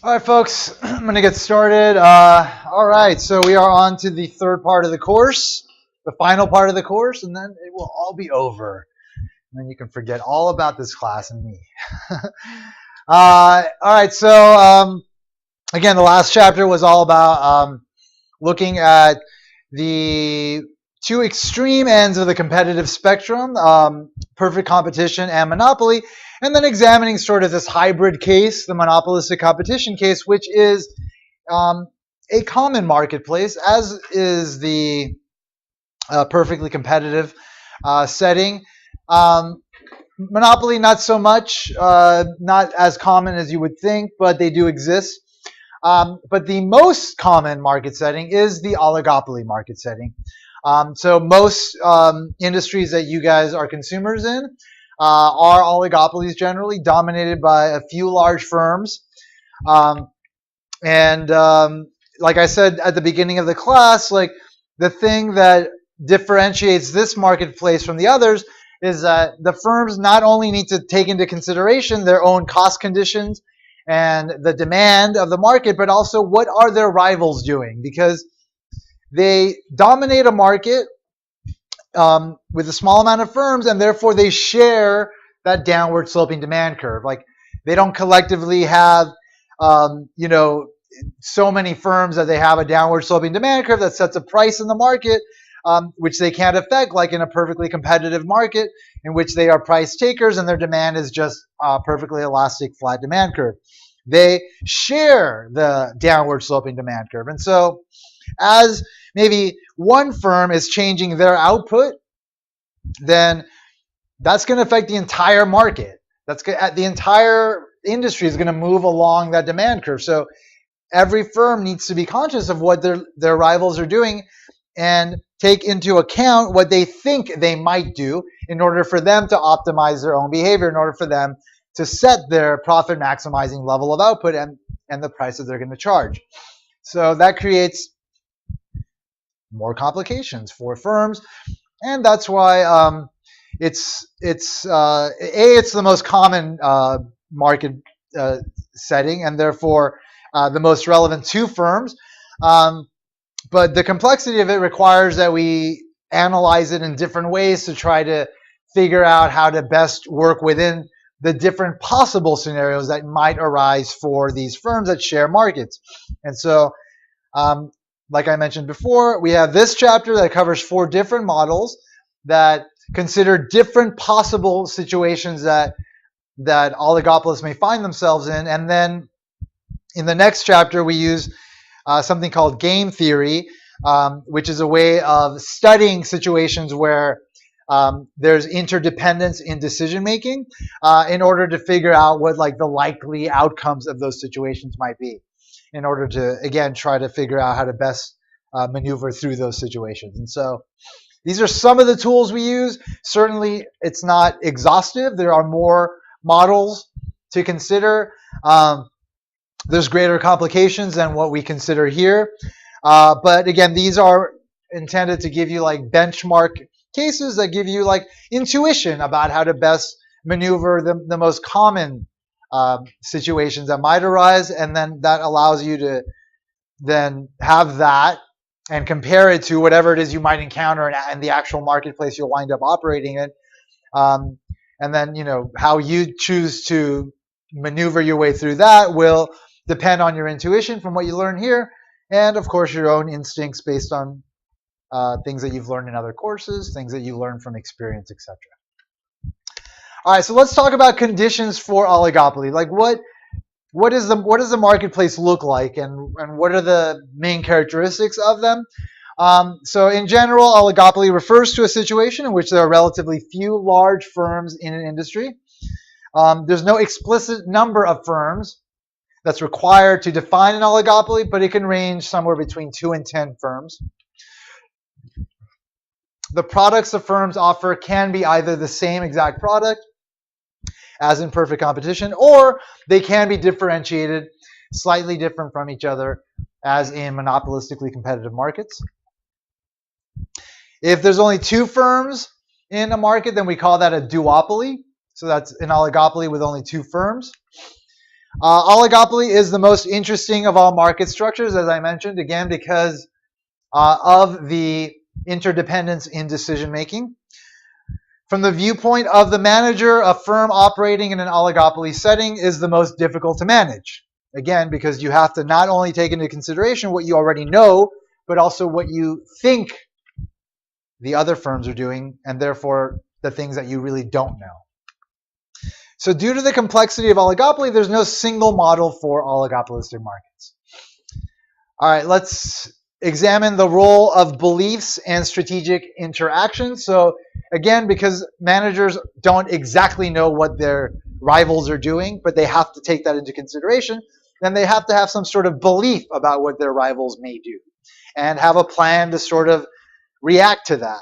All right, folks, I'm going to get started. All right, so we are on to the third part of the course, the final part of the course, and then it will all be over. And then you can forget all about this class and me. All right, so again, the last chapter was all about looking at the two extreme ends of the competitive spectrum, perfect competition and monopoly, and then examining sort of this hybrid case, the monopolistic competition case, which is a common marketplace, as is the perfectly competitive setting. Monopoly, not so much, not as common as you would think, but they do exist. But the most common market setting is the oligopoly market setting. So most industries that you guys are consumers in are oligopolies, generally dominated by a few large firms. And like I said at the beginning of the class, like the thing that differentiates this marketplace from the others is that the firms not only need to take into consideration their own cost conditions and the demand of the market, but also what are their rivals doing, because they dominate a market with a small amount of firms, and therefore they share that downward sloping demand curve. Like they don't collectively have, so many firms that they have a downward sloping demand curve that sets a price in the market, which they can't affect, like in a perfectly competitive market in which they are price takers and their demand is just a perfectly elastic flat demand curve. They share the downward sloping demand curve. And so as maybe one firm is changing their output, then that's going to affect the entire market. The entire industry is going to move along that demand curve. So every firm needs to be conscious of what their rivals are doing and take into account what they think they might do in order for them to optimize their own behavior, in order for them to set their profit maximizing level of output and the price that they're going to charge. So that creates more complications for firms, and that's why it's the most common market setting, and therefore the most relevant to firms. But the complexity of it requires that we analyze it in different ways to try to figure out how to best work within the different possible scenarios that might arise for these firms that share markets. And so, like I mentioned before, we have this chapter that covers 4 different models that consider different possible situations that oligopolists may find themselves in. And then in the next chapter, we use something called game theory, which is a way of studying situations where there's interdependence in decision making in order to figure out what like the likely outcomes of those situations might be, in order to, again, try to figure out how to best maneuver through those situations. And so these are some of the tools we use. Certainly, it's not exhaustive. There are more models to consider. There's greater complications than what we consider here. But again, these are intended to give you like benchmark cases that give you like intuition about how to best maneuver the most common situations that might arise. And then that allows you to then have that and compare it to whatever it is you might encounter in the actual marketplace you'll wind up operating in. And then, how you choose to maneuver your way through that will depend on your intuition from what you learn here, and of course your own instincts based on things that you've learned in other courses, things that you learn from experience, etc. All right, so let's talk about conditions for oligopoly. Like what does the marketplace look like, and what are the main characteristics of them? So in general, oligopoly refers to a situation in which there are relatively few large firms in an industry. There's no explicit number of firms that's required to define an oligopoly, but it can range somewhere between 2 and 10 firms. The products the firms offer can be either the same exact product as in perfect competition, or they can be differentiated, slightly different from each other, as in monopolistically competitive markets. If there's only 2 firms in a market, then we call that a duopoly. So that's an oligopoly with only 2 firms. Oligopoly is the most interesting of all market structures, as I mentioned, again, because of the interdependence in decision making. From the viewpoint of the manager, a firm operating in an oligopoly setting is the most difficult to manage. Again, because you have to not only take into consideration what you already know, but also what you think the other firms are doing, and therefore the things that you really don't know. So due to the complexity of oligopoly, there's no single model for oligopolistic markets. All right, let's examine the role of beliefs and strategic interactions. So again, because managers don't exactly know what their rivals are doing, but they have to take that into consideration, then they have to have some sort of belief about what their rivals may do and have a plan to sort of react to that,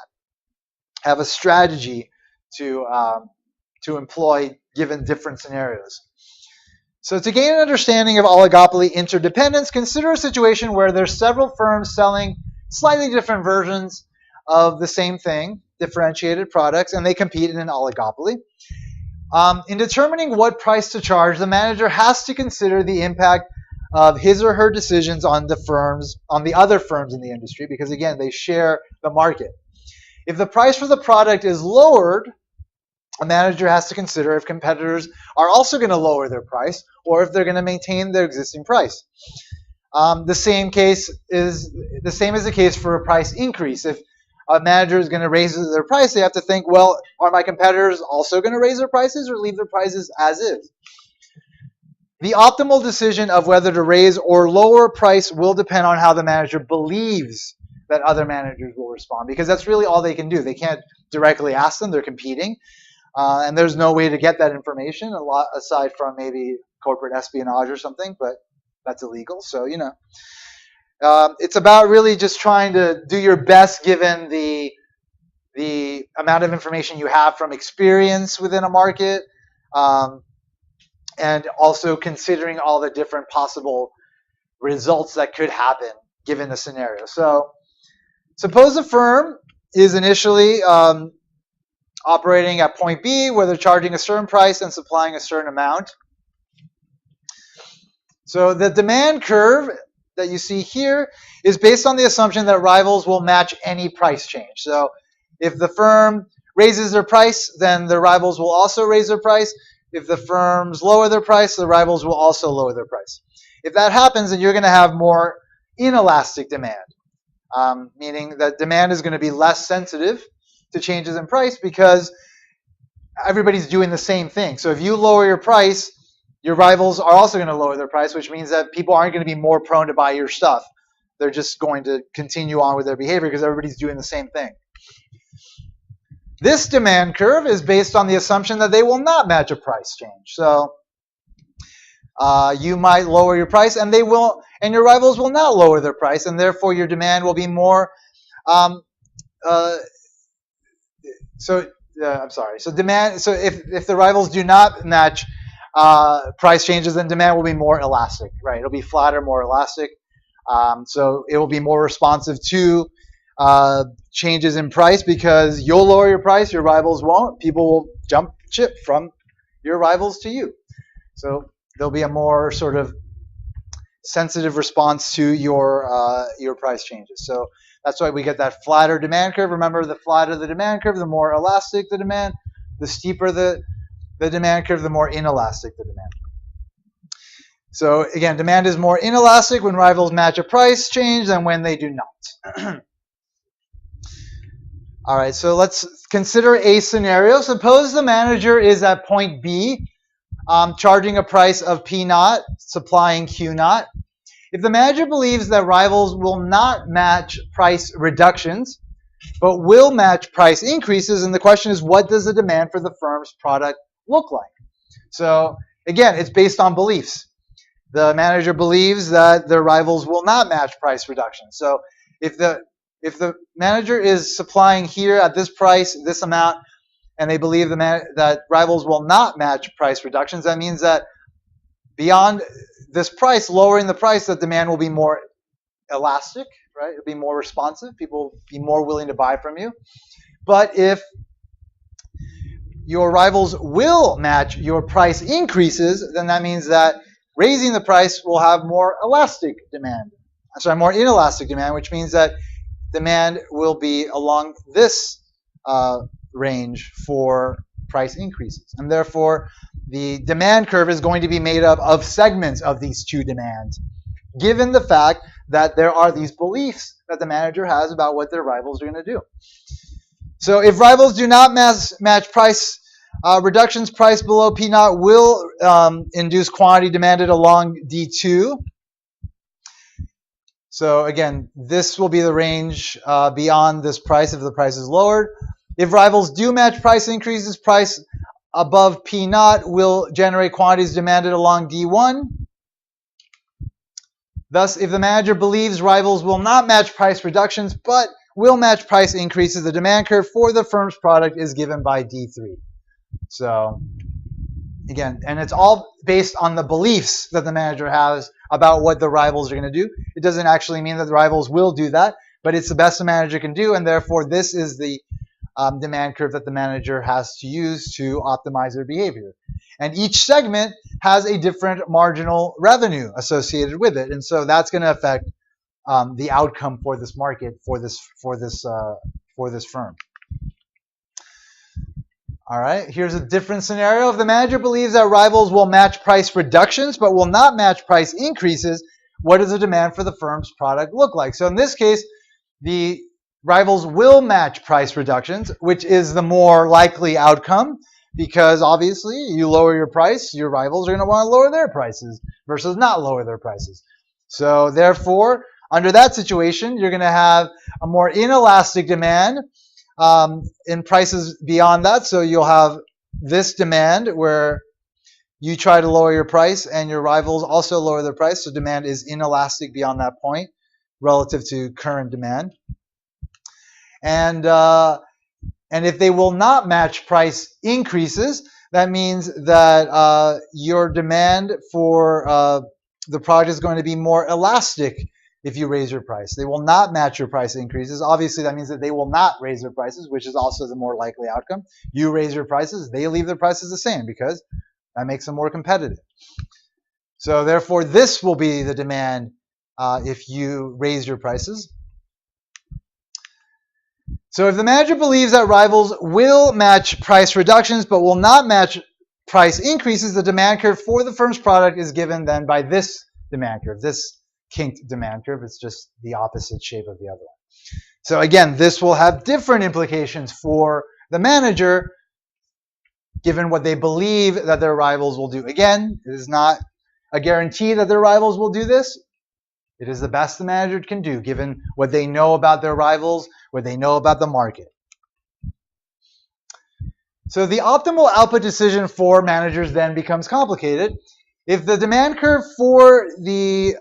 have a strategy to employ given different scenarios. So to gain an understanding of oligopoly interdependence, consider a situation where there's several firms selling slightly different versions of the same thing, differentiated products, and they compete in an oligopoly. In determining what price to charge, the manager has to consider the impact of his or her decisions on the other firms in the industry, because again, they share the market. If the price for the product is lowered, a manager has to consider if competitors are also going to lower their price or if they're going to maintain their existing price. The same is the case for a price increase. If a manager is going to raise their price, they have to think, well, are my competitors also going to raise their prices or leave their prices as is? The optimal decision of whether to raise or lower a price will depend on how the manager believes that other managers will respond, because that's really all they can do. They can't directly ask them. They're competing. And there's no way to get that information, a lot aside from maybe corporate espionage or something, but that's illegal. So, it's about really just trying to do your best given the amount of information you have from experience within a market, and also considering all the different possible results that could happen given the scenario. So, suppose a firm is initially operating at point B, where they're charging a certain price and supplying a certain amount. So the demand curve that you see here is based on the assumption that rivals will match any price change. So if the firm raises their price, then the rivals will also raise their price. If the firms lower their price, the rivals will also lower their price. If that happens, then you're going to have more inelastic demand, meaning that demand is going to be less sensitive to changes in price because everybody's doing the same thing. So if you lower your price, your rivals are also going to lower their price, which means that people aren't going to be more prone to buy your stuff. They're just going to continue on with their behavior because everybody's doing the same thing. This demand curve is based on the assumption that they will not match a price change. So you might lower your price, and your rivals will not lower their price, and therefore your demand will be more. So demand. So if the rivals do not match price changes, then demand will be more elastic, right? It'll be flatter, more elastic. So it will be more responsive to changes in price because you'll lower your price, your rivals won't. People will jump ship from your rivals to you. So there'll be a more sort of sensitive response to your price changes. So that's why we get that flatter demand curve. Remember, the flatter the demand curve, the more elastic the demand. The steeper the demand curve, the more inelastic the demand. So again, demand is more inelastic when rivals match a price change than when they do not. All right, so let's consider a scenario. Suppose the manager is at point B, charging a price of P naught, supplying Q naught. If the manager believes that rivals will not match price reductions, but will match price increases, and the question is, what does the demand for the firm's product look like? So again, it's based on beliefs. The manager believes that their rivals will not match price reductions. So if the manager is supplying here at this price, this amount, and they believe that rivals will not match price reductions, that means that beyond this price, lowering the price, the demand will be more elastic, right? It'll be more responsive. People will be more willing to buy from you. But if your rivals will match your price increases, then that means that raising the price will have more elastic demand. Sorry, more inelastic demand, which means that demand will be along this range for price increases. And therefore, the demand curve is going to be made up of segments of these two demands, given the fact that there are these beliefs that the manager has about what their rivals are going to do. So if rivals do not match price reductions, price below P0 will induce quantity demanded along D2. So again, this will be the range beyond this price if the price is lowered. If rivals do match price increases, price above P0 will generate quantities demanded along D1. Thus, if the manager believes rivals will not match price reductions but will match price increases, the demand curve for the firm's product is given by D3. So again, and it's all based on the beliefs that the manager has about what the rivals are going to do. It doesn't actually mean that the rivals will do that, but it's the best the manager can do, and therefore this is the demand curve that the manager has to use to optimize their behavior. And each segment has a different marginal revenue associated with it, and so that's going to affect the outcome for this market for this firm. All right, here's a different scenario. If the manager believes that rivals will match price reductions but will not match price increases, what does the demand for the firm's product look like? So in this case, the rivals will match price reductions, which is the more likely outcome, because obviously you lower your price, your rivals are going to want to lower their prices versus not lower their prices. So therefore, under that situation, you're going to have a more inelastic demand in prices beyond that. So you'll have this demand where you try to lower your price and your rivals also lower their price. So demand is inelastic beyond that point relative to current demand. And if they will not match price increases, that means that your demand for the product is going to be more elastic if you raise your price. They will not match your price increases. Obviously, that means that they will not raise their prices, which is also the more likely outcome. You raise your prices, they leave their prices the same because that makes them more competitive. So therefore, this will be the demand if you raise your prices. So if the manager believes that rivals will match price reductions but will not match price increases, the demand curve for the firm's product is given then by this demand curve, this kinked demand curve. It's just the opposite shape of the other one. So again, this will have different implications for the manager given what they believe that their rivals will do. Again, it is not a guarantee that their rivals will do this. It is the best the manager can do given what they know about their rivals, what they know about the market. So the optimal output decision for managers then becomes complicated. If the demand curve for the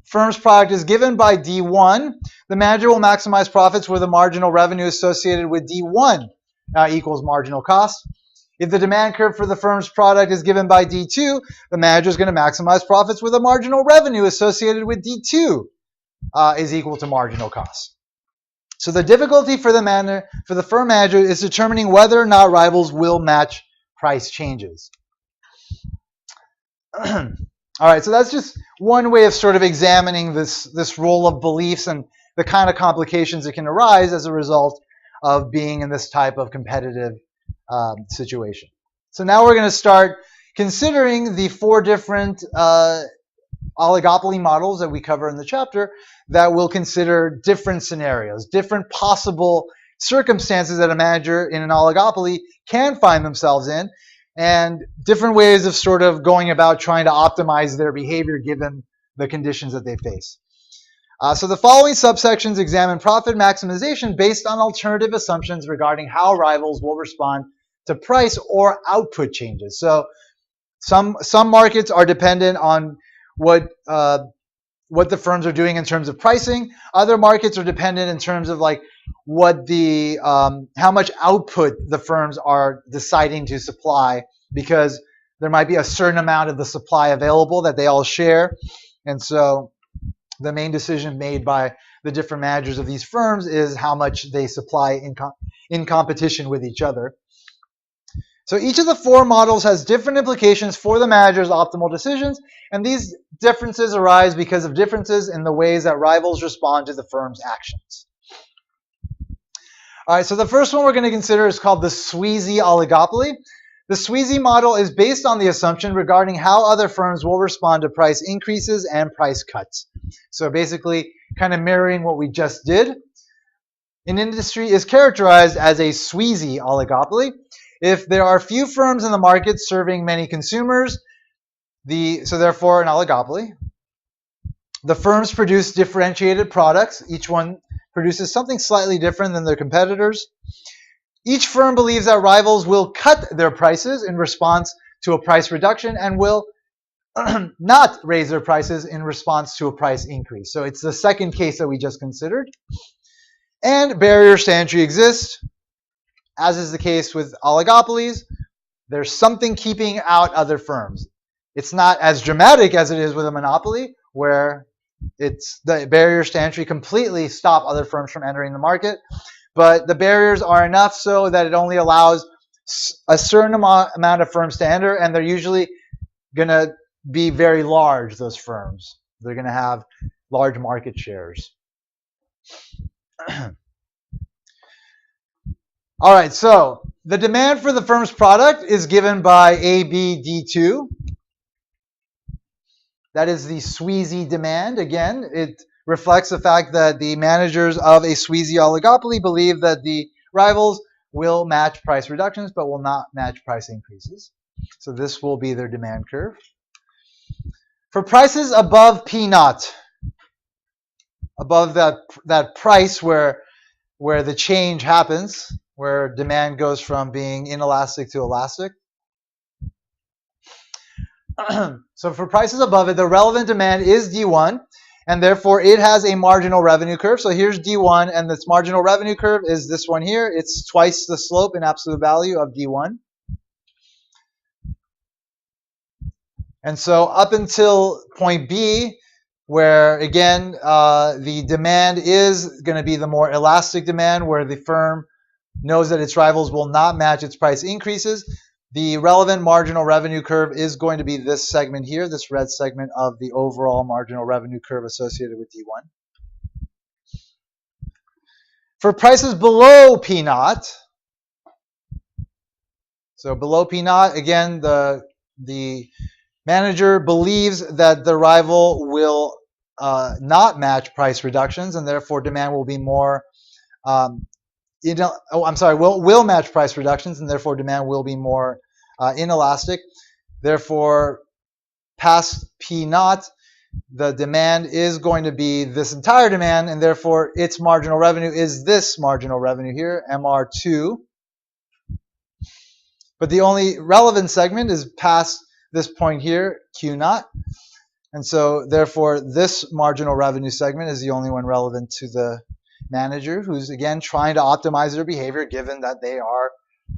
firm's product is given by D1, the manager will maximize profits where the marginal revenue associated with D1 equals marginal cost. If the demand curve for the firm's product is given by D2, the manager is going to maximize profits where the marginal revenue associated with D2 is equal to marginal cost. So the difficulty for the firm manager is determining whether or not rivals will match price changes. All right, so that's just one way of sort of examining this role of beliefs and the kind of complications that can arise as a result of being in this type of competitive situation. So now we're going to start considering the 4 different oligopoly models that we cover in the chapter that will consider different scenarios, different possible circumstances that a manager in an oligopoly can find themselves in, and different ways of sort of going about trying to optimize their behavior given the conditions that they face. So the following subsections examine profit maximization based on alternative assumptions regarding how rivals will respond to price or output changes. So some markets are dependent on what the firms are doing in terms of pricing. Other markets are dependent in terms of like what the how much output the firms are deciding to supply, because there might be a certain amount of the supply available that they all share, and so the main decision made by the different managers of these firms is how much they supply in competition with each other. So each of the four models has different implications for the manager's optimal decisions, and these differences arise because of differences in the ways that rivals respond to the firm's actions. All right, so the first one we're going to consider is called the Sweezy oligopoly. The Sweezy model is based on the assumption regarding how other firms will respond to price increases and price cuts. So basically, kind of mirroring what we just did. An industry is characterized as a Sweezy oligopoly. If there are few firms in the market serving many consumers, so therefore an oligopoly, the firms produce differentiated products. Each one produces something slightly different than their competitors. Each firm believes that rivals will cut their prices in response to a price reduction and will not raise their prices in response to a price increase. So it's the second case that we just considered. And barriers to entry exist. As is the case with oligopolies, there's something keeping out other firms. It's not as dramatic as it is with a monopoly, where it's the barriers to entry completely stop other firms from entering the market. But the barriers are enough so that it only allows a certain amount of firms to enter, and they're usually going to be very large, those firms. They're going to have large market shares. All right, so the demand for the firm's product is given by ABD2. That is the Sweezy demand. Again, it reflects the fact that the managers of a Sweezy oligopoly believe that the rivals will match price reductions but will not match price increases. So this will be their demand curve. For prices above P0, above that price where the change happens, where demand goes from being inelastic to elastic. So for prices above it, the relevant demand is D1, and therefore it has a marginal revenue curve. So here's D1, and this marginal revenue curve is this one here. It's twice the slope in absolute value of D1. And so up until point B, where again, the demand is going to be the more elastic demand, where the firm knows that its rivals will not match its price increases, the relevant marginal revenue curve is going to be this segment here, this red segment of the overall marginal revenue curve associated with D1. For prices below P0, so below P0, again, the manager believes that the rival will not match price reductions, and therefore demand will be more will match price reductions, and therefore demand will be more inelastic. Therefore, past P0, the demand is going to be this entire demand, and therefore its marginal revenue is this marginal revenue here, MR2. But the only relevant segment is past this point here, Q0. And so, therefore, this marginal revenue segment is the only one relevant to the manager, who's again trying to optimize their behavior given that they are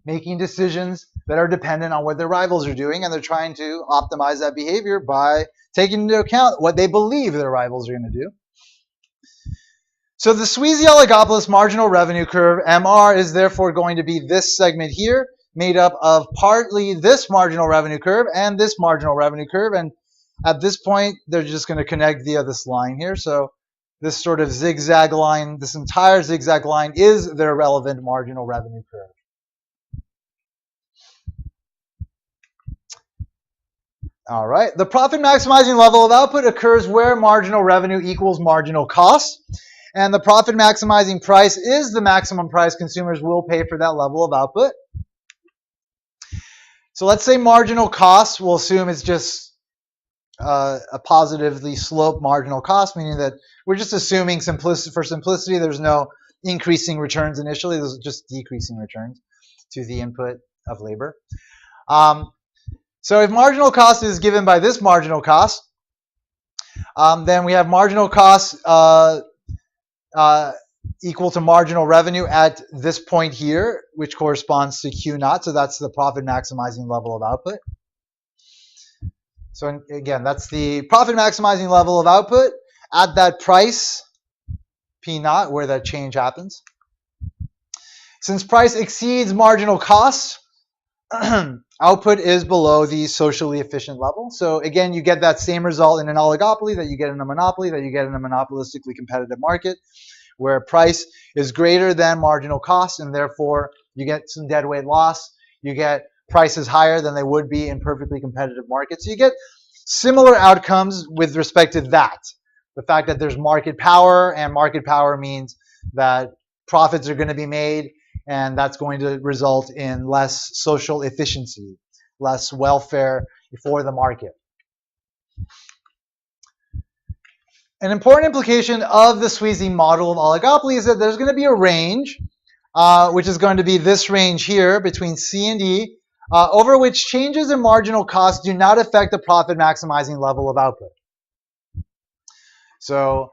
making decisions that are dependent on what their rivals are doing, and they're trying to optimize that behavior by taking into account what they believe their rivals are going to do. So the Sweezy oligopolis marginal revenue curve, MR, is therefore going to be this segment here, made up of partly this marginal revenue curve and this marginal revenue curve, and at this point they're just going to connect via this line here. So this sort of zigzag line, this entire zigzag line is their relevant marginal revenue curve. All right, the profit maximizing level of output occurs where marginal revenue equals marginal cost, and the profit maximizing price is the maximum price consumers will pay for that level of output. So let's say marginal cost, we'll assume it's just a positively sloped marginal cost, meaning that we're just assuming for simplicity, there's no increasing returns initially, there's just decreasing returns to the input of labor. So if marginal cost is given by this marginal cost, then we have marginal cost equal to marginal revenue at this point here, which corresponds to Q0. So that's the profit maximizing level of output. So again, that's the profit maximizing level of output at that price, P0, where that change happens. Since price exceeds marginal cost, output is below the socially efficient level. So again, you get that same result in an oligopoly that you get in a monopoly, that you get in a monopolistically competitive market, where price is greater than marginal cost, and therefore you get some deadweight loss. You get prices higher than they would be in perfectly competitive markets. So you get similar outcomes with respect to that. The fact that there's market power, and market power means that profits are going to be made, and that's going to result in less social efficiency, less welfare for the market. An important implication of the Sweezy model of oligopoly is that there's going to be a range, which is going to be this range here between C and D, over which changes in marginal costs do not affect the profit maximizing level of output. So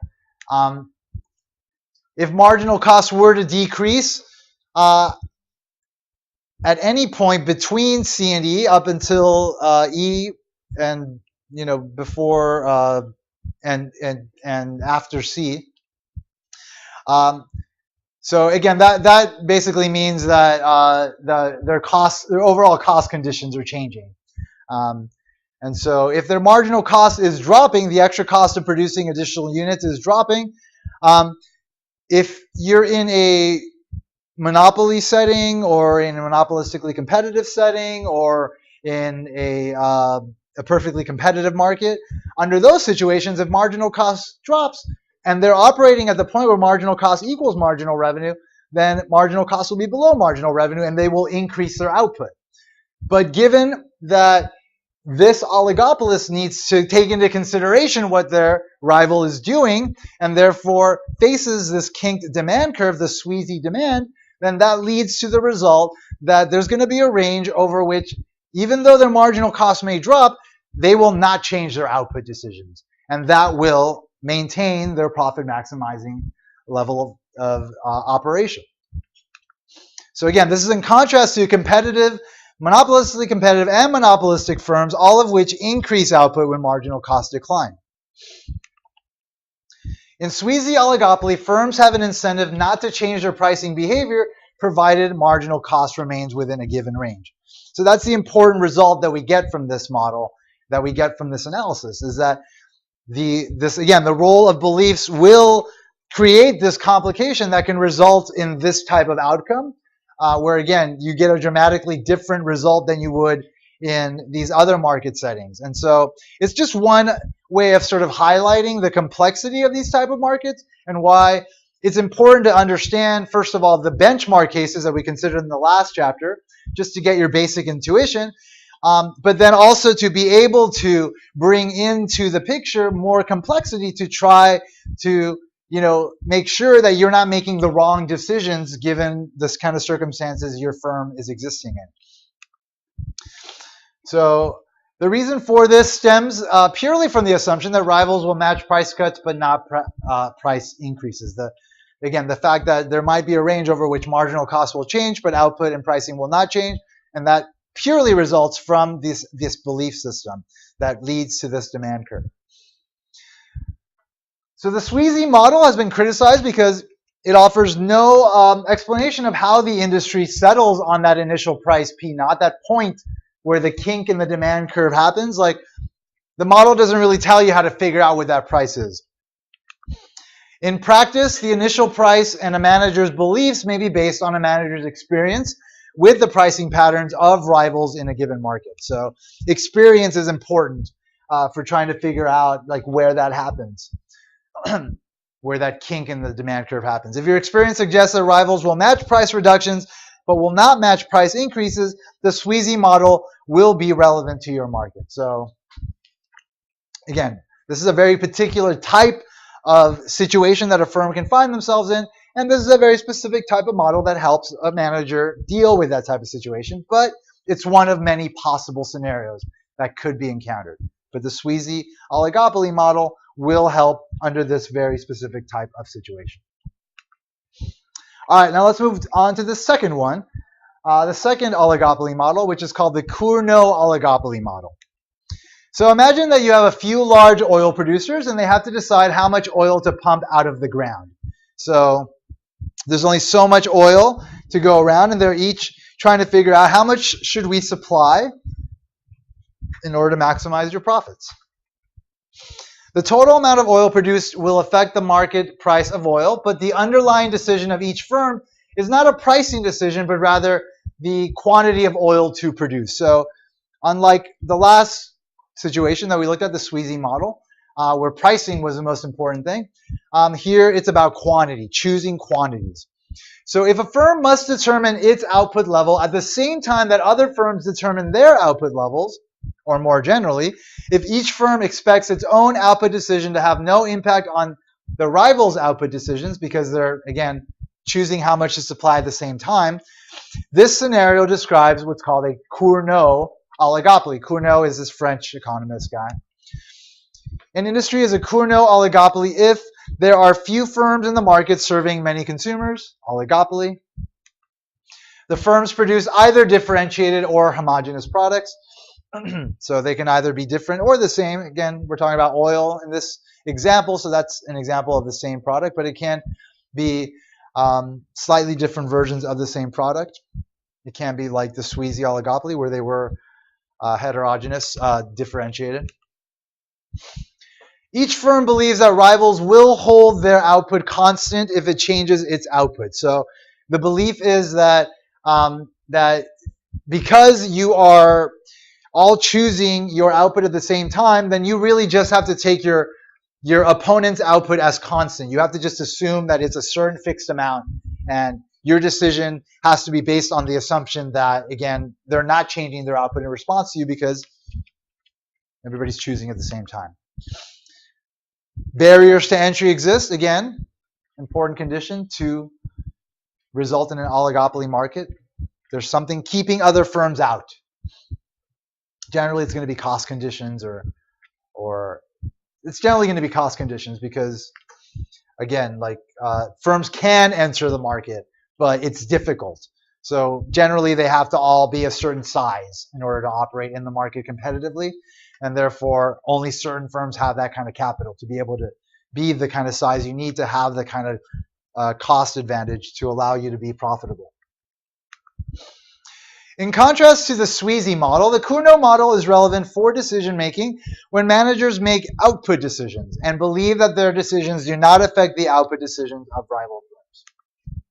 if marginal costs were to decrease at any point between C and E up until E and before and after C. So again, that basically means that their overall cost conditions are changing. And so if their marginal cost is dropping, the extra cost of producing additional units is dropping. If you're in a monopoly setting, or in a monopolistically competitive setting, or in a perfectly competitive market, under those situations, if marginal cost drops and they're operating at the point where marginal cost equals marginal revenue, then marginal cost will be below marginal revenue and they will increase their output. But given that this oligopolist needs to take into consideration what their rival is doing, and therefore faces this kinked demand curve, the Sweezy demand, then that leads to the result that there's going to be a range over which, even though their marginal cost may drop, they will not change their output decisions. And that will maintain their profit maximizing level of operation. So again, this is in contrast to competitive, monopolistically competitive and monopolistic firms, all of which increase output when marginal costs decline. In Sweezy oligopoly, firms have an incentive not to change their pricing behavior provided marginal cost remains within a given range. So that's the important result that we get from this model, that we get from this analysis, is that the role of beliefs will create this complication that can result in this type of outcome, where again, you get a dramatically different result than you would in these other market settings. And so it's just one way of sort of highlighting the complexity of these type of markets, and why it's important to understand, first of all, the benchmark cases that we considered in the last chapter, just to get your basic intuition, but then also to be able to bring into the picture more complexity to try to make sure that you're not making the wrong decisions given this kind of circumstances your firm is existing in. So the reason for this stems purely from the assumption that rivals will match price cuts but not price increases. The fact that there might be a range over which marginal costs will change but output and pricing will not change, and that purely results from this belief system that leads to this demand curve. So the Sweezy model has been criticized because it offers no explanation of how the industry settles on that initial price P naught, that point where the kink in the demand curve happens. Like, the model doesn't really tell you how to figure out what that price is. In practice, the initial price and a manager's beliefs may be based on a manager's experience with the pricing patterns of rivals in a given market. So experience is important for trying to figure out where that happens, where that kink in the demand curve happens. If your experience suggests that rivals will match price reductions but will not match price increases, the Sweezy model will be relevant to your market. So again, this is a very particular type of situation that a firm can find themselves in, and this is a very specific type of model that helps a manager deal with that type of situation, but it's one of many possible scenarios that could be encountered. But the Sweezy oligopoly model will help under this very specific type of situation. All right, now let's move on to the second one, the second oligopoly model, which is called the Cournot oligopoly model. So imagine that you have a few large oil producers and they have to decide how much oil to pump out of the ground. So there's only so much oil to go around, and they're each trying to figure out how much should we supply in order to maximize your profits. The total amount of oil produced will affect the market price of oil, but the underlying decision of each firm is not a pricing decision, but rather the quantity of oil to produce. So unlike the last situation that we looked at, the Sweezy model, where pricing was the most important thing, here it's about quantity, choosing quantities. So if a firm must determine its output level at the same time that other firms determine their output levels, or more generally, if each firm expects its own output decision to have no impact on the rival's output decisions because they're, again, choosing how much to supply at the same time, this scenario describes what's called a Cournot oligopoly. Cournot is this French economist guy. An industry is a Cournot oligopoly if there are few firms in the market serving many consumers, oligopoly. The firms produce either differentiated or homogeneous products. So they can either be different or the same. Again, we're talking about oil in this example, so that's an example of the same product, but it can be slightly different versions of the same product. It can be like the Sweezy oligopoly where they were heterogeneous, differentiated. Each firm believes that rivals will hold their output constant if it changes its output. So the belief is that that because you are all choosing your output at the same time, then you really just have to take your opponent's output as constant. You have to just assume that it's a certain fixed amount, and your decision has to be based on the assumption that, again, they're not changing their output in response to you because everybody's choosing at the same time. Barriers to entry exist. Again, important condition to result in an oligopoly market. There's something keeping other firms out. Generally, it's going to be cost conditions, or it's generally going to be cost conditions because, again, like firms can enter the market, but it's difficult. So generally, they have to all be a certain size in order to operate in the market competitively, and therefore, only certain firms have that kind of capital to be able to be the kind of size you need to have the kind of cost advantage to allow you to be profitable. In contrast to the Sweezy model, the Cournot model is relevant for decision making when managers make output decisions and believe that their decisions do not affect the output decisions of rival firms.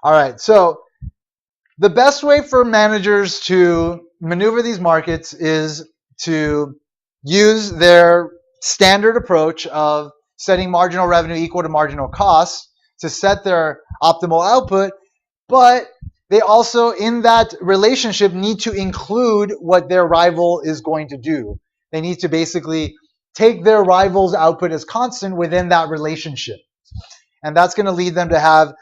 All right, so the best way for managers to maneuver these markets is to use their standard approach of setting marginal revenue equal to marginal costs to set their optimal output, but they also, in that relationship, need to include what their rival is going to do. They need to basically take their rival's output as constant within that relationship. And that's going to lead them to have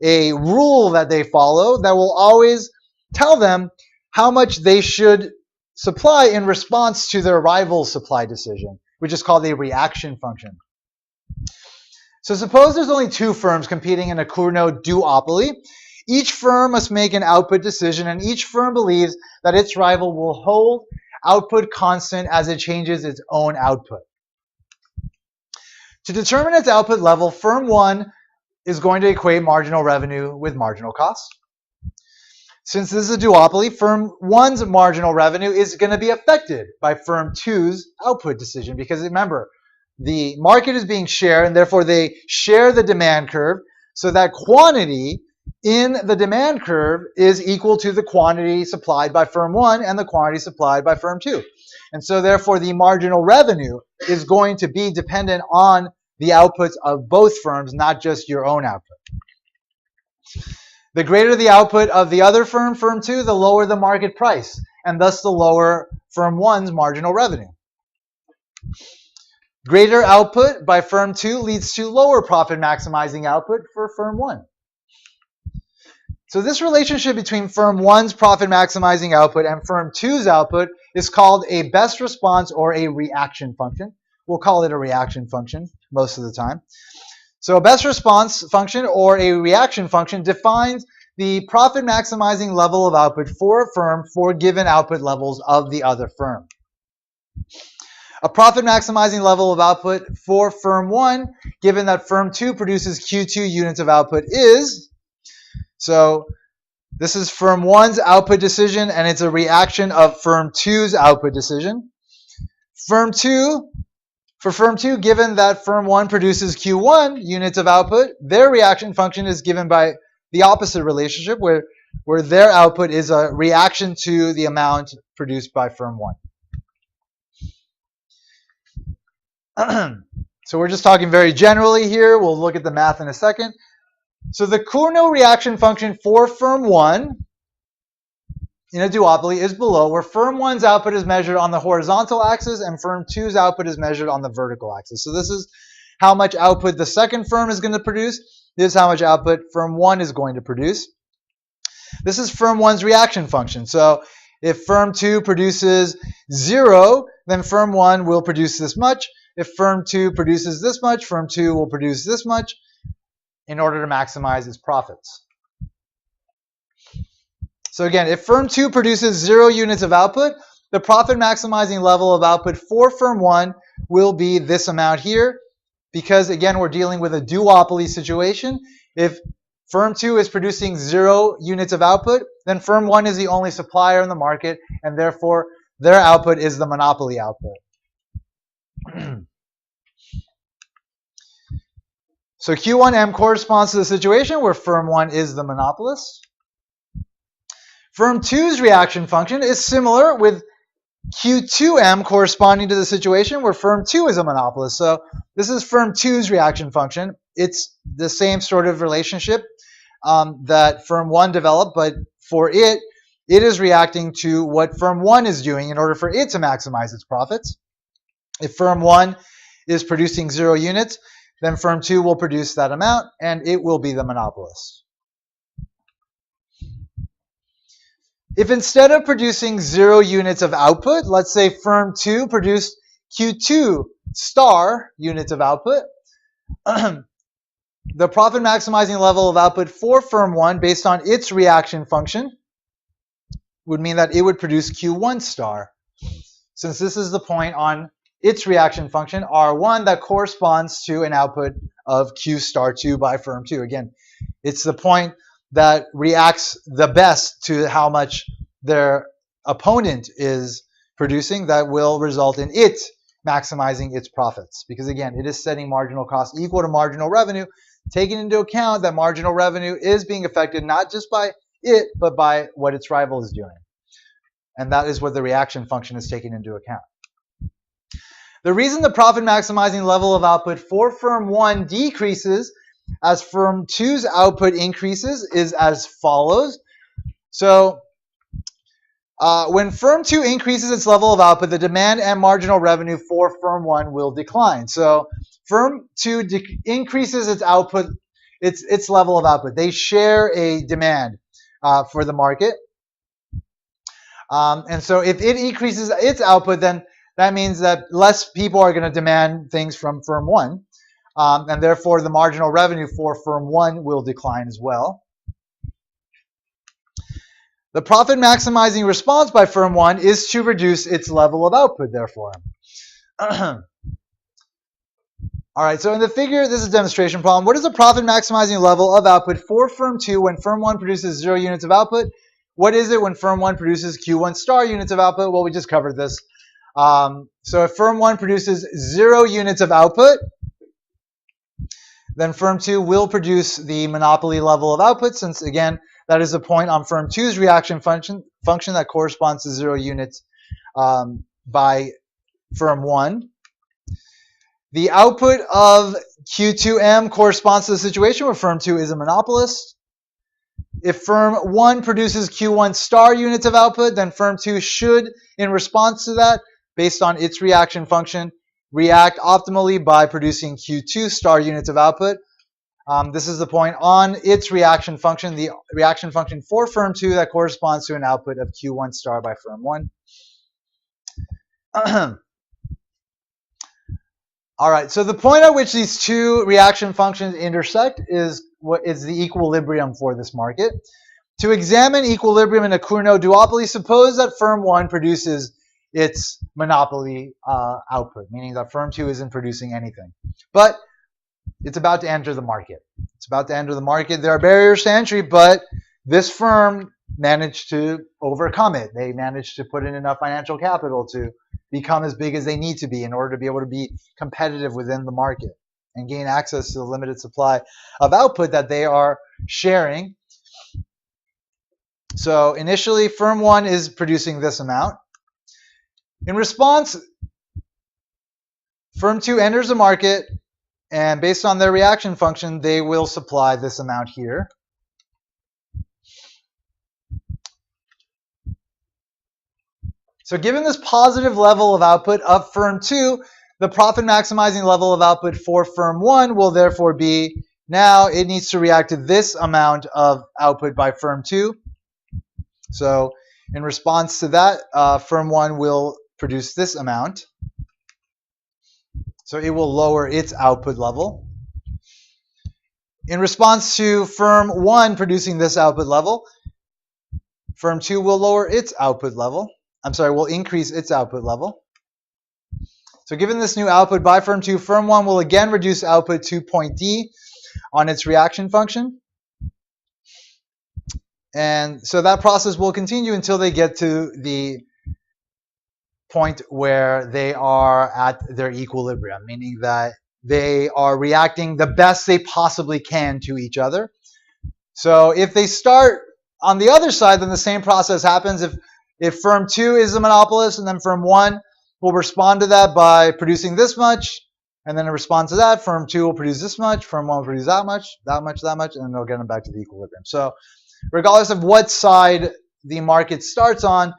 a rule that they follow that will always tell them how much they should supply in response to their rival's supply decision, which is called a reaction function. So suppose there's only two firms competing in a Cournot duopoly. Each firm must make an output decision, and each firm believes that its rival will hold output constant as it changes its own output. To determine its output level, firm 1 is going to equate marginal revenue with marginal cost. Since this is a duopoly, firm 1's marginal revenue is going to be affected by firm 2's output decision because, remember, the market is being shared, and therefore they share the demand curve, so that quantity in the demand curve is equal to the quantity supplied by firm 1 and the quantity supplied by firm 2. And so therefore the marginal revenue is going to be dependent on the outputs of both firms, not just your own output. The greater the output of the other firm, firm 2, the lower the market price, and thus the lower firm 1's marginal revenue. Greater output by firm 2 leads to lower profit maximizing output for firm 1. So this relationship between firm 1's profit maximizing output and firm 2's output is called a best response or a reaction function. We'll call it a reaction function most of the time. So a best response function or a reaction function defines the profit maximizing level of output for a firm for given output levels of the other firm. A profit maximizing level of output for firm 1, given that firm 2 produces Q2 units of output, is, so This is firm 1's output decision, and it's a reaction of firm 2's output decision. For firm 2, given that firm 1 produces Q1 units of output, their reaction function is given by the opposite relationship, where their output is a reaction to the amount produced by firm 1. So we're just talking very generally here. We'll look at the math in a second. So the Cournot reaction function for firm 1 in a duopoly is below, where firm 1's output is measured on the horizontal axis and firm 2's output is measured on the vertical axis. So this is how much output the second firm is going to produce. This is how much output firm 1 is going to produce. This is firm 1's reaction function. So if firm 2 produces 0, then firm 1 will produce this much. If firm 2 produces this much, firm 2 will produce this much in order to maximize its profits. So again, if firm 2 produces 0 units of output, the profit maximizing level of output for firm 1 will be this amount here, because again, we're dealing with a duopoly situation. If firm 2 is producing 0 units of output, then firm 1 is the only supplier in the market, and therefore their output is the monopoly output. So Q1M corresponds to the situation where firm 1 is the monopolist. Firm 2's reaction function is similar, with Q2M corresponding to the situation where firm 2 is a monopolist. So this is firm 2's reaction function. It's the same sort of relationship that firm 1 developed, but for it is reacting to what firm 1 is doing in order for it to maximize its profits. If firm 1 is producing 0 units, then firm 2 will produce that amount, and it will be the monopolist. If instead of producing 0 units of output, let's say firm 2 produced Q2 star units of output, the profit maximizing level of output for firm 1 based on its reaction function would mean that it would produce Q1 star. Since this is the point on its reaction function, R1, that corresponds to an output of Q star 2 by firm 2. Again, it's the point that reacts the best to how much their opponent is producing that will result in it maximizing its profits. Because again, it is setting marginal cost equal to marginal revenue, taking into account that marginal revenue is being affected not just by it, but by what its rival is doing. And that is what the reaction function is taking into account. The reason the profit maximizing level of output for firm 1 decreases as firm 2's output increases is as follows. So when firm 2 increases its level of output, the demand and marginal revenue for firm 1 will decline. So firm 2 increases its output, its level of output. They share a demand for the market. And so if it increases its output, then that means that less people are going to demand things from firm 1. And therefore, the marginal revenue for firm 1 will decline as well. The profit maximizing response by firm 1 is to reduce its level of output, therefore. All right, so in the figure, this is a demonstration problem. What is the profit maximizing level of output for firm 2 when firm 1 produces 0 units of output? What is it when firm 1 produces Q1 star units of output? Well, we just covered this. So if firm 1 produces 0 units of output, then firm 2 will produce the monopoly level of output, since again, that is a point on firm 2's reaction function that corresponds to 0 units by firm 1. The output of Q2M corresponds to the situation where firm 2 is a monopolist. If firm 1 produces Q1 star units of output, then firm 2 should, in response to that, based on its reaction function, react optimally by producing Q2 star units of output. This is the point on its reaction function, the reaction function for firm 2 that corresponds to an output of Q1 star by firm 1. All right, so the point at which these two reaction functions intersect is what is the equilibrium for this market. To examine equilibrium in a Cournot duopoly, suppose that firm 1 produces its monopoly output, meaning that firm 2 isn't producing anything. But it's about to enter the market. It's about to enter the market. There are barriers to entry, but this firm managed to overcome it. They managed to put in enough financial capital to become as big as they need to be in order to be able to be competitive within the market and gain access to the limited supply of output that they are sharing. So initially, firm 1 is producing this amount. In response, firm 2 enters the market, and based on their reaction function, they will supply this amount here. So given this positive level of output of firm 2, the profit maximizing level of output for firm 1 will therefore be, now it needs to react to this amount of output by firm 2. So in response to that, firm 1 will produce this amount. So it will lower its output level. In response to firm 1 producing this output level, firm 2 will lower its output level. Will increase its output level. So given this new output by firm 2, firm 1 will again reduce output to point D on its reaction function. And so that process will continue until they get to the point where they are at their equilibrium, meaning that they are reacting the best they possibly can to each other. So if they start on the other side, then the same process happens. If firm 2 is the monopolist, and then firm 1 will respond to that by producing this much, and then in response to that, firm 2 will produce this much, firm 1 will produce that much, and then they'll get them back to the equilibrium. So regardless of what side the market starts on,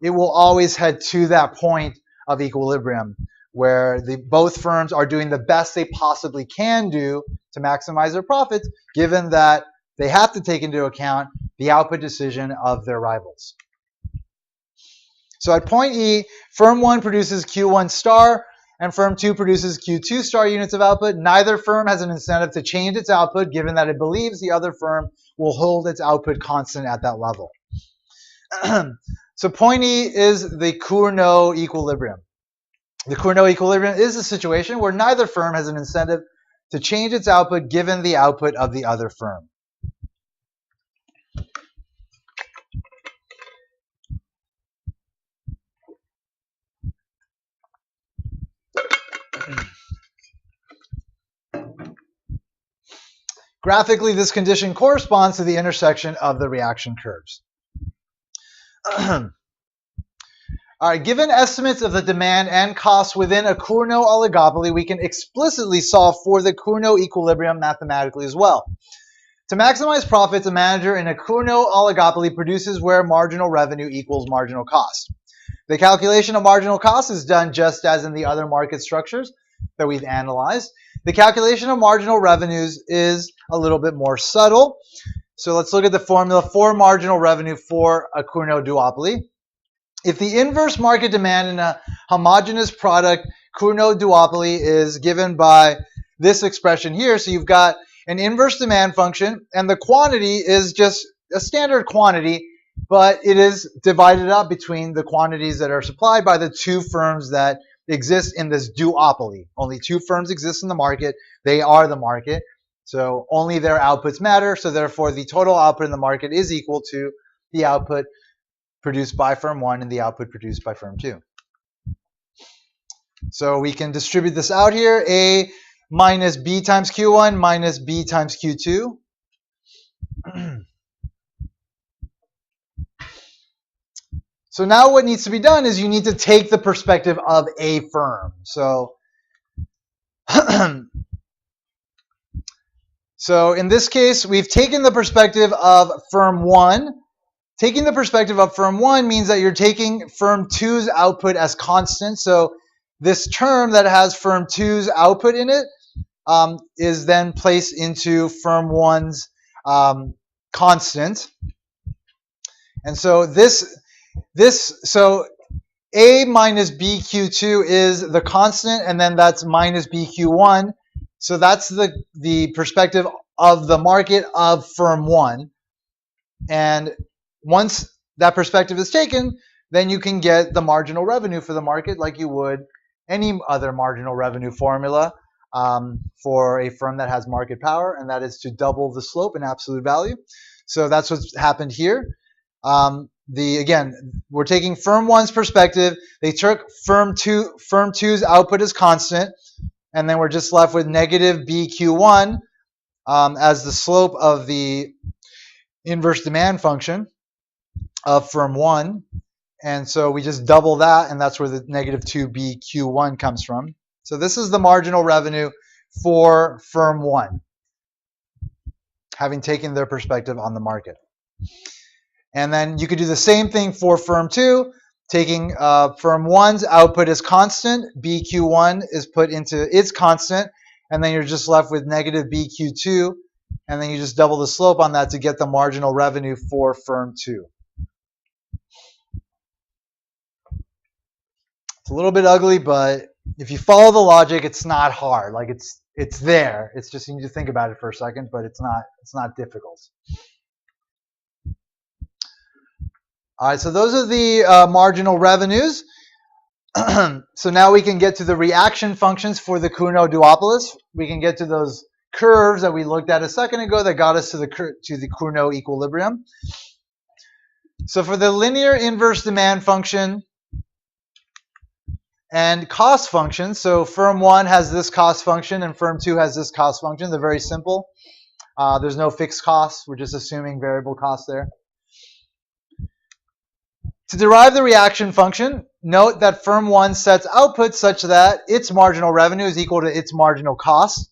it will always head to that point of equilibrium where both firms are doing the best they possibly can do to maximize their profits, given that they have to take into account the output decision of their rivals. So at point E, firm 1 produces Q1 star and firm 2 produces Q2 star units of output. Neither firm has an incentive to change its output, given that it believes the other firm will hold its output constant at that level. So point E is the Cournot equilibrium. The Cournot equilibrium is a situation where neither firm has an incentive to change its output given the output of the other firm. Graphically, this condition corresponds to the intersection of the reaction curves. All right, given estimates of the demand and cost within a Cournot oligopoly, we can explicitly solve for the Cournot equilibrium mathematically as well. To maximize profits, a manager in a Cournot oligopoly produces where marginal revenue equals marginal cost. The calculation of marginal cost is done just as in the other market structures that we've analyzed. The calculation of marginal revenues is a little bit more subtle. So let's look at the formula for marginal revenue for a Cournot duopoly. If the inverse market demand in a homogeneous product Cournot duopoly is given by this expression here, so you've got an inverse demand function, and the quantity is just a standard quantity, but it is divided up between the quantities that are supplied by the two firms that exist in this duopoly. Only two firms exist in the market. They are the market. So only their outputs matter. So therefore, the total output in the market is equal to the output produced by firm 1 and the output produced by firm 2. So we can distribute this out here. A minus B times Q1 minus B times Q2. So now what needs to be done is you need to take the perspective of a firm. So, so in this case, we've taken the perspective of firm 1. Taking the perspective of firm 1 means that you're taking firm 2's output as constant. So this term that has firm 2's output in it is then placed into firm 1's constant. And so so A minus BQ2 is the constant, and then that's minus BQ1. So that's the perspective of the market of firm 1. And once that perspective is taken, then you can get the marginal revenue for the market like you would any other marginal revenue formula for a firm that has market power, and that is to double the slope in absolute value. So that's what's happened here. Again, we're taking firm 1's perspective. They took firm 2's output as constant, and then we're just left with negative BQ1 as the slope of the inverse demand function of firm 1. And so we just double that, and that's where the negative 2BQ1 comes from. So this is the marginal revenue for firm 1, having taken their perspective on the market. And then you could do the same thing for firm 2, taking firm 1's output as constant, BQ1 is put into its constant, and then you're just left with negative BQ2, and then you just double the slope on that to get the marginal revenue for firm 2. It's a little bit ugly, but if you follow the logic, it's not hard. Like it's there. It's just you need to think about it for a second, but it's not difficult. All right, so those are the marginal revenues. So now we can get to the reaction functions for the Kuhn duopolis. We can get to those curves that we looked at a second ago that got us to the Kuhn equilibrium. So for the linear inverse demand function and cost function, so firm 1 has this cost function and firm 2 has this cost function. They're very simple. There's no fixed costs. We're just assuming variable costs there. To derive the reaction function, note that firm 1 sets output such that its marginal revenue is equal to its marginal cost.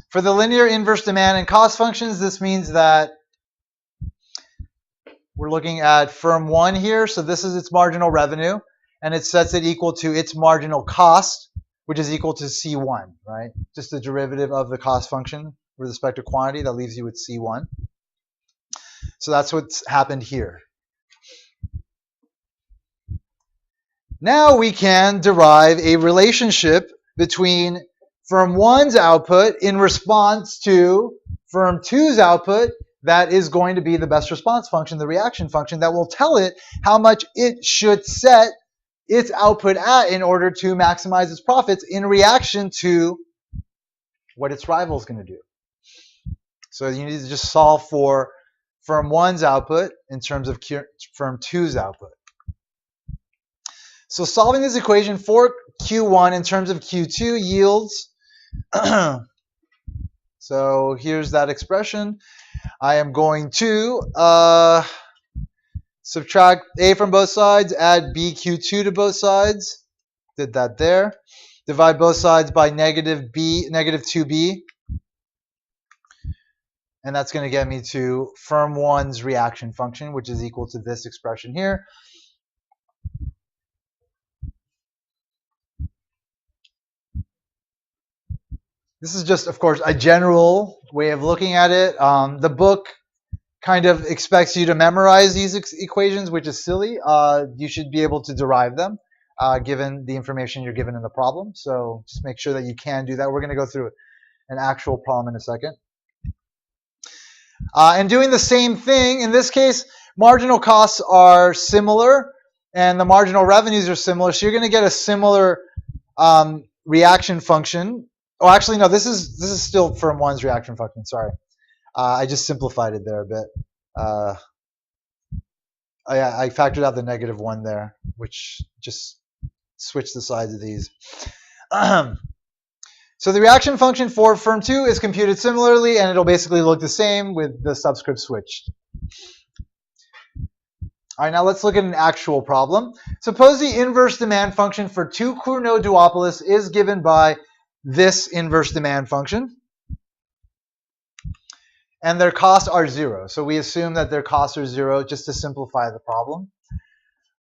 For the linear inverse demand and cost functions, this means that we're looking at firm 1 here. So this is its marginal revenue, and it sets it equal to its marginal cost, which is equal to C1, right? Just the derivative of the cost function with respect to quantity, that leaves you with C1. So that's what's happened here. Now we can derive a relationship between firm 1's output in response to firm 2's output that is going to be the best response function, the reaction function, that will tell it how much it should set its output at in order to maximize its profits in reaction to what its rival is going to do. So you need to just solve for firm 1's output in terms of firm 2's output. So solving this equation for Q1 in terms of Q2 yields, so here's that expression. I am going to subtract A from both sides, add BQ2 to both sides. Did that there. Divide both sides by negative 2B. And that's going to get me to firm 1's reaction function, which is equal to this expression here. This is just, of course, a general way of looking at it. The book kind of expects you to memorize these equations, which is silly. You should be able to derive them given the information you're given in the problem. So just make sure that you can do that. We're going to go through an actual problem in a second. And doing the same thing, in this case, marginal costs are similar and the marginal revenues are similar. So you're going to get a similar reaction function. Oh, actually, no, this is still firm 1's reaction function. Sorry. I just simplified it there a bit. I factored out the negative 1 there, which just switched the sides of these. So the reaction function for firm 2 is computed similarly, and it'll basically look the same with the subscript switched. All right, now let's look at an actual problem. Suppose the inverse demand function for 2 Cournot duopolis is given by this inverse demand function, and their costs are 0. So we assume that their costs are 0 just to simplify the problem.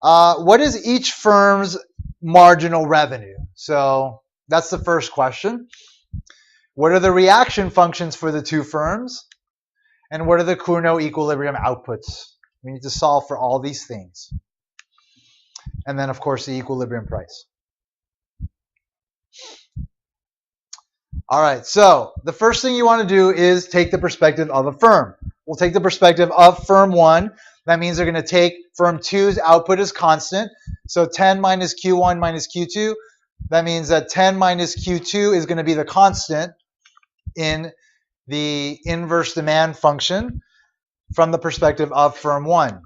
What is each firm's marginal revenue? So that's the first question. What are the reaction functions for the 2 firms? And what are the Cournot equilibrium outputs? We need to solve for all these things. And then, of course, the equilibrium price. All right, so the first thing you want to do is take the perspective of a firm. We'll take the perspective of firm 1. That means they're going to take firm 2's output as constant. So 10 minus Q1 minus Q2. That means that 10 minus Q2 is going to be the constant in the inverse demand function. from the perspective of firm 1.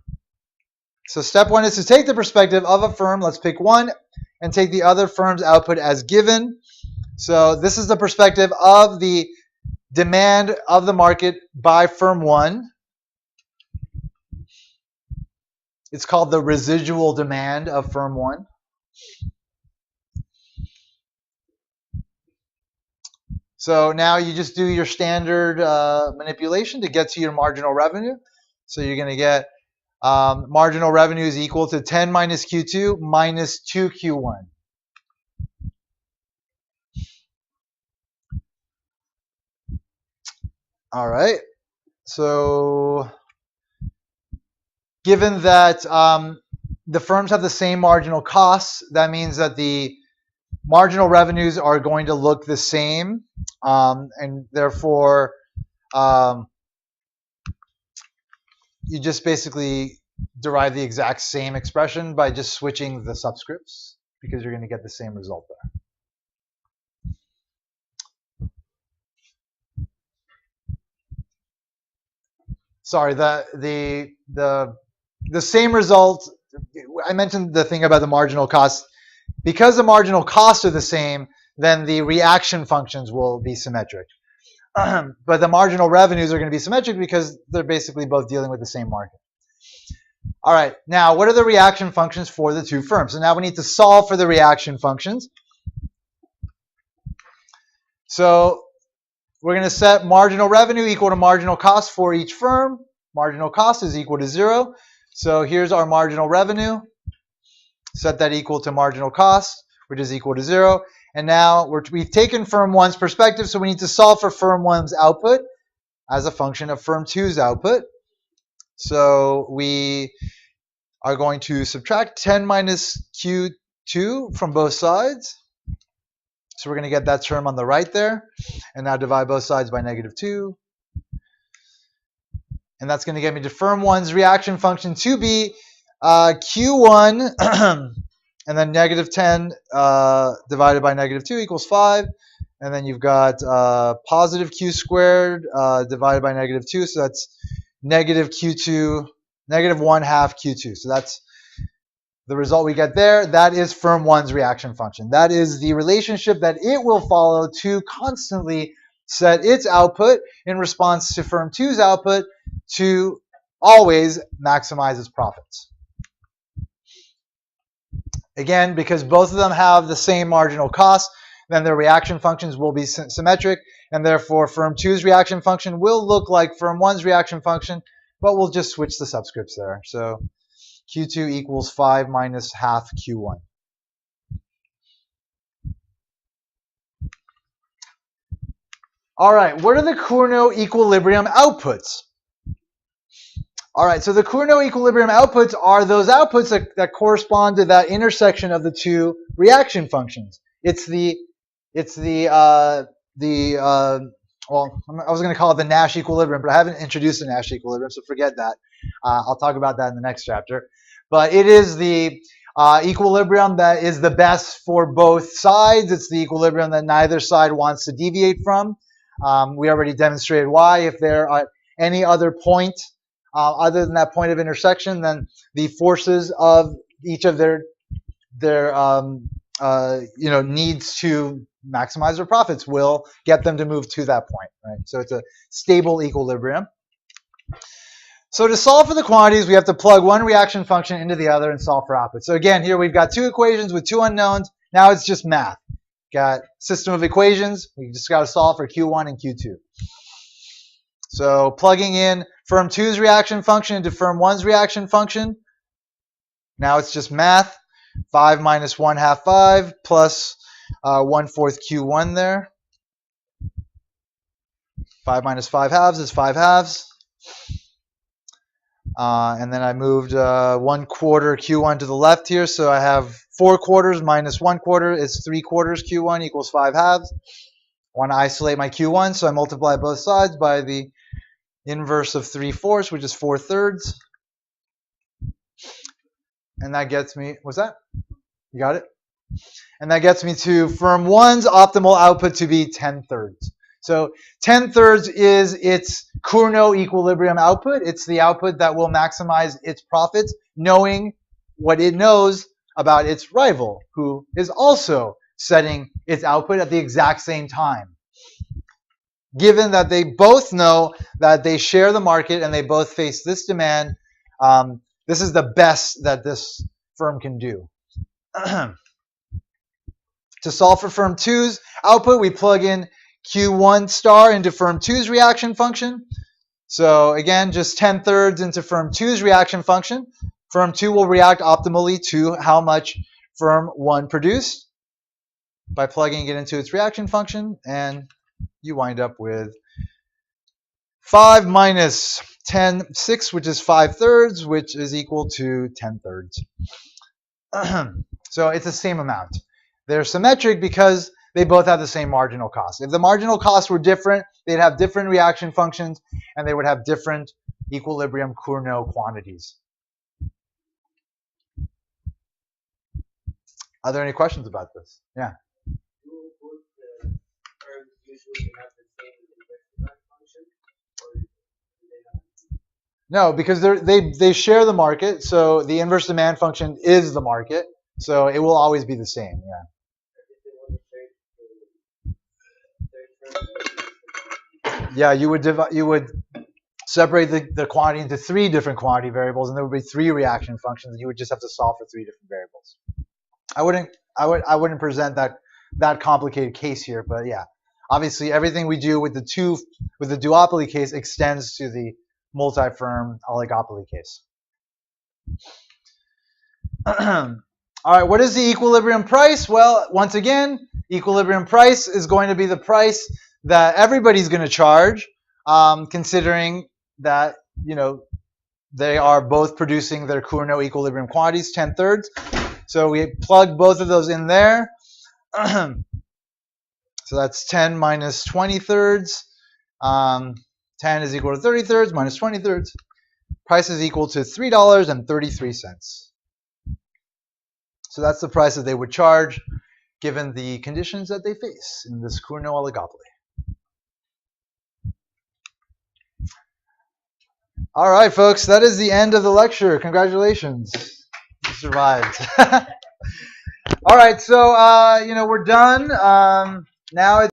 So step 1 is to take the perspective of a firm. Let's pick one and take the other firm's output as given. So this is the perspective of the demand of the market by firm 1. It's called the residual demand of firm 1. So now you just do your standard manipulation to get to your marginal revenue. So you're going to get marginal revenue is equal to 10 minus Q2 minus 2Q1. All right. So given that the firms have the same marginal costs, that means that the marginal revenues are going to look the same, and therefore you just basically derive the exact same expression by just switching the subscripts, because you're going to get the same result there. Sorry, the same result. I mentioned the thing about the marginal cost. Because the marginal costs are the same, then the reaction functions will be symmetric. But the marginal revenues are going to be symmetric because they're basically both dealing with the same market. All right, now what are the reaction functions for the two firms? So now we need to solve for the reaction functions. So we're going to set marginal revenue equal to marginal cost for each firm. Marginal cost is equal to 0. So here's our marginal revenue. Set that equal to marginal cost, which is equal to 0. And now we've taken firm 1's perspective, so we need to solve for firm 1's output as a function of firm 2's output. So we are going to subtract 10 minus Q2 from both sides. So we're going to get that term on the right there. And now divide both sides by -2. And that's going to get me to firm 1's reaction function to be Q1 and then -10 divided by -2 equals 5. And then you've got positive Q squared divided by -2. So that's negative Q2, negative 1/2 Q2. So that's the result we get there. That is firm 1's reaction function. That is the relationship that it will follow to constantly set its output in response to firm 2's output to always maximize its profits. Again, because both of them have the same marginal cost, then their reaction functions will be symmetric, and therefore firm 2's reaction function will look like firm 1's reaction function, but we'll just switch the subscripts there. So Q2 equals 5 minus half Q1. All right, what are the Cournot equilibrium outputs? All right, so the Cournot equilibrium outputs are those outputs that correspond to that intersection of the two reaction functions. Well, I was going to call it the Nash equilibrium, but I haven't introduced the Nash equilibrium, so forget that. I'll talk about that in the next chapter. But it is the equilibrium that is the best for both sides. It's the equilibrium that neither side wants to deviate from. We already demonstrated why. If there are any other point other than that point of intersection, then the forces of each of their needs to maximize their profits will get them to move to that point, right? So it's a stable equilibrium. So to solve for the quantities, we have to plug one reaction function into the other and solve for output. So again, here we've got two equations with two unknowns. Now it's just math. Got system of equations. We just got to solve for Q1 and Q2. So plugging in firm 2's reaction function into firm 1's reaction function. Now it's just math. 5 minus 1/2 5 plus 1/4 Q1 there. 5 minus 5/2 is 5/2. And then I moved 1/4 Q1 to the left here. So I have 4/4 minus 1/4 is 3/4 Q1 equals 5/2. I want to isolate my Q1, so I multiply both sides by the inverse of 3/4, which is 4/3. And that gets me, what's that? You got it? And that gets me to firm 1's optimal output to be 10/3. So 10/3 is its Cournot equilibrium output. It's the output that will maximize its profits, knowing what it knows about its rival, who is also setting its output at the exact same time. Given that they both know that they share the market and they both face this demand, this is the best that this firm can do. To solve for firm 2's output, we plug in Q1 star into firm 2's reaction function. So again, just 10/3 into firm 2's reaction function. Firm 2 will react optimally to how much firm 1 produced by plugging it into its reaction function, and you wind up with 5 minus 10/6, which is 5/3, which is equal to 10/3. So it's the same amount. They're symmetric because they both have the same marginal cost. If the marginal costs were different, they'd have different reaction functions, and they would have different equilibrium Cournot quantities. Are there any questions about this? Yeah. No, because they share the market, so the inverse demand function is the market, so it will always be the same. Yeah. Yeah, you would separate the quantity into 3 different quantity variables, and there would be 3 reaction functions, and you would just have to solve for 3 different variables. I wouldn't present that complicated case here, but yeah, obviously everything we do with the duopoly case extends to the multi-firm oligopoly case. All right, what is the equilibrium price? Well, once again, equilibrium price is going to be the price that everybody's going to charge, considering that, they are both producing their Cournot equilibrium quantities, 10/3. So we plug both of those in there. So that's 10 minus 20/3. 10 is equal to 30/3 minus 20/3. Price is equal to $3.33. So that's the price that they would charge given the conditions that they face in this Cournot oligopoly. All right, folks, that is the end of the lecture. Congratulations. You survived. All right, so, we're done. Now it's